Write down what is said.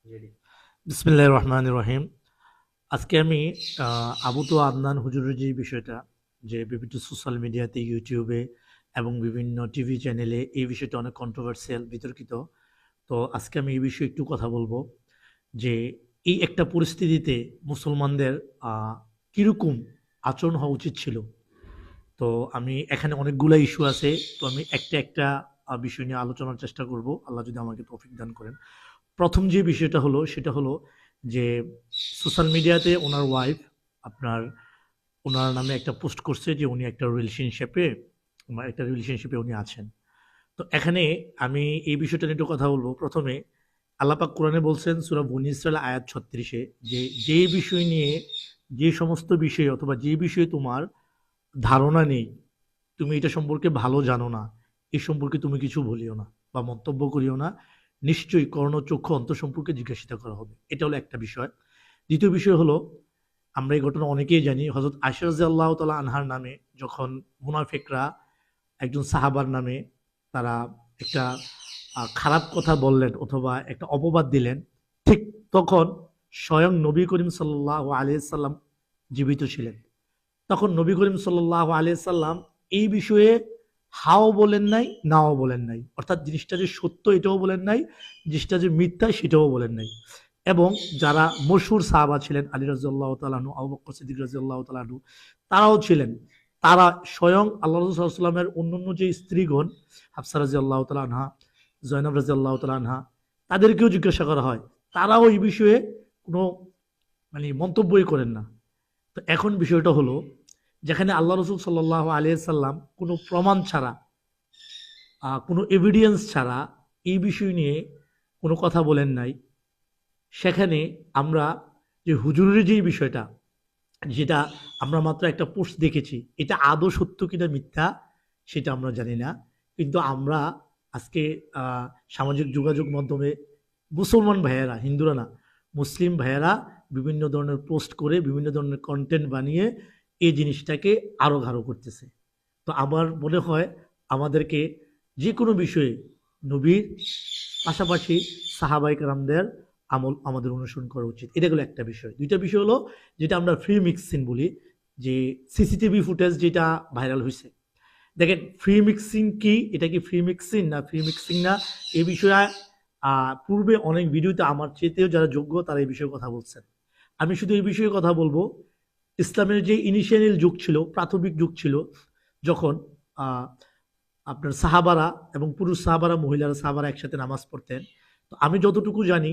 বিসমিল্লাহির রহমানির রহিম। আজকে আমি আবু তো আদনান হুজুরের যে বিষয়টা, যে বিভিন্ন সোশ্যাল মিডিয়াতে, ইউটিউবে এবং বিভিন্ন টিভি চ্যানেলে এই বিষয়টা অনেক কন্ট্রোভার্সিয়াল, বিতর্কিত। তো আজকে আমি এই বিষয়ে একটু কথা বলবো যে এই একটা পরিস্থিতিতে মুসলমানদের কীরকম আচরণ হওয়া উচিত ছিল। তো আমি এখানে অনেকগুলা ইস্যু আছে। তো আমি একটা একটা বিষয় নিয়ে আলোচনার চেষ্টা করব, আল্লাহ যদি আমাকে তৌফিক দান করেন। প্রথম যে বিষয়টা হলো সেটা হলো যে সোশ্যাল মিডিয়াতে ওনার ওয়াইফ আপনার ওনার নামে একটা পোস্ট করছে যে উনি একটা রিলেশনশিপে উনি আছেন। তো এখানে আমি এই বিষয়টা নিয়ে একটু কথা বলবো। প্রথমে আল্লাহ পাক কোরআনে বলছেন সূরা বনী ইসরাঈল আয়াত ৩৬-এ যে, যে বিষয় নিয়ে যে সমস্ত বিষয় অথবা যে বিষয়ে তোমার ধারণা নেই, তুমি এটা সম্পর্কে ভালো জানো না, এ সম্পর্কে তুমি কিছু বলিও না বা মন্তব্য করিও না। নিশ্চয়ই কর্ণ, চক্ষু, অন্তর সম্পর্কে জিজ্ঞাসিত করা হবে। এটা হলো একটা বিষয়। দ্বিতীয় বিষয় হলো, আমরা এই ঘটনা অনেকেই জানি, হযরত আয়েশা রাদিয়াল্লাহু তাআলা আনহার নামে যখন মুনাফিকরা একজন সাহাবার নামে তারা একটা খারাপ কথা বললেন অথবা একটা অপবাদ দিলেন, ঠিক তখন স্বয়ং নবী করিম সাল্লাল্লাহু আলাইহি সাল্লাম জীবিত ছিলেন। তখন নবী করিম সাল্লাল্লাহু আলাইহি সাল্লাম এই বিষয়ে হাও বলেন নাই, নাও বলেন নাই। অর্থাৎ জিনিসটা যে সত্য এটাও বলেন নাই, জিনিসটা যে মিথ্যা সেটাও বলেন নাই। এবং যারা মশহুর সাহাবা ছিলেন আলী রাদিয়াল্লাহু তাআলা আনহু, আবু বকর সিদ্দিক রাদিয়াল্লাহু তাআলা আনহু, তারাও ছিলেন। তারা স্বয়ং আল্লাহ রাসূল সাল্লাল্লাহু আলাইহি ওয়াসাল্লামের অন্যান্য যে স্ত্রীগণ, হাফসা রাদিয়াল্লাহু তাআলা আনহা, জয়নব রাদিয়াল্লাহু তাআলা আনহা, তাদেরকেও জিজ্ঞাসা করা হয়। তারাও এই বিষয়ে কোনো মন্তব্যই করেন না। তো এখন বিষয়টা হলো, যেখানে আল্লাহ রসুল সাল্লাহ আলিয়াল্লাম কোনো প্রমাণ ছাড়া, কোনো এভিডেন্স ছাড়া এই বিষয় নিয়ে কোনো কথা বলেন নাই, সেখানে আমরা যে হুজুরের যেই বিষয়টা, যেটা আমরা মাত্র একটা পোস্ট দেখেছি, এটা আদৌ সত্য কিনা মিথ্যা সেটা আমরা জানি না। কিন্তু আমরা আজকে আহ, সামাজিক যোগাযোগ মাধ্যমে মুসলমান ভাইয়েরা, হিন্দুরা না, মুসলিম ভাইয়েরা বিভিন্ন ধরনের পোস্ট করে বিভিন্ন ধরনের কন্টেন্ট বানিয়ে এই জিনিসটাকে আরো গাঢ় করতেছে। তো আমার মনে হয় আমাদেরকে যে কোনো বিষয়ে নবীর পাশাপাশি সাহাবাই কেরামদের আমল আমাদের অনুসরণ করা উচিত। এটা গেলো একটা বিষয়। দুইটা বিষয় হলো, যেটা আমরা ফ্রি মিক্সিং বলি, যে সিসিটিভি ফুটেজ যেটা ভাইরাল হয়েছে। দেখেন, ফ্রি মিক্সিং কি, এটা কি ফ্রি মিক্সিং না ফ্রি মিক্সিং না, এই বিষয়ে পূর্বে অনেক ভিডিওতে আমার চেয়েতেও যারা যোগ্য তারা এই বিষয়ে কথা বলছেন। আমি শুধু এই বিষয়ে কথা বলবো, ইসলামের যে ইনিশিয়াল যুগ ছিল, প্রাথমিক যুগ ছিল, যখন আহ, আপনার সাহাবারা এবং পুরুষ সাহাবারা, মহিলারা সাহাবারা একসাথে নামাজ পড়তেন। তো আমি যতটুকু জানি